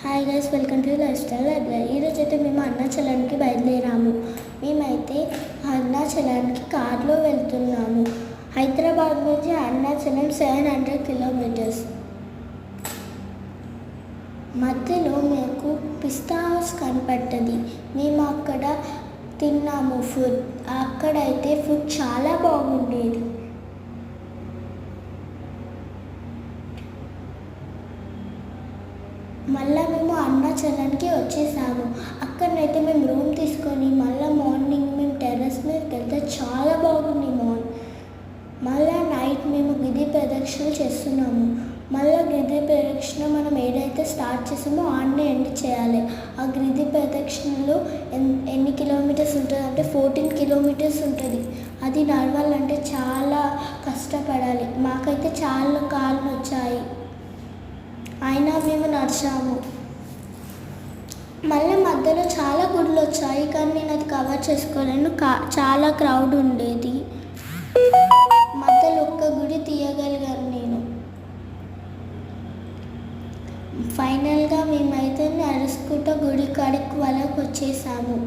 Hi guys, welcome to life style library. ఈరోజు అయితే మేము అరుణాచలానికి బయలుదేరాము. మేమైతే అరుణాచలానికి కార్లో వెళ్తున్నాము. హైదరాబాద్ నుంచి అరుణాచలం 700 కిలోమీటర్స్. మధ్యలో మాకు పిస్తా హౌస్ కనపడ్డది. మేము అక్కడ తిన్నాము ఫుడ్. అక్కడైతే ఫుడ్ చాలా బాగుండేది. మళ్ళీ మేము అరుణాచలానికి వచ్చేసాము. అక్కడనైతే మేము రూమ్ తీసుకొని మళ్ళీ మార్నింగ్ మేము టెర్రస్ మీదకి వెళ్తే చాలా బాగుంది మళ్ళీ నైట్ మేము గిరి ప్రదక్షిణ చేస్తున్నాము. మళ్ళీ గిరి ప్రదక్షిణ మనం ఏదైతే స్టార్ట్ చేసామో ఆడనే ఎండ్ చేయాలి. ఆ గిరి ప్రదక్షిణలో ఎన్ని కిలోమీటర్స్ ఉంటుంది అంటే 14 కిలోమీటర్స్ ఉంటుంది. అది నడవాలంటే చాలా కష్టపడాలి. మాకైతే చాలా కాళ్ళు వచ్చాయి, అయినా మేము నడిచాము. మళ్ళీ మధ్యలో చాలా గుడులు వచ్చాయి, కానీ నేను అది కవర్ చేసుకోలేను. చాలా క్రౌడ్ ఉండేది. మధ్యలో ఒక్క గుడి తీయగలిగాను నేను. ఫైనల్గా మేమైతే నడుచుకుంటూ గుడి కాడికి వాళ్ళకి వచ్చేసాము.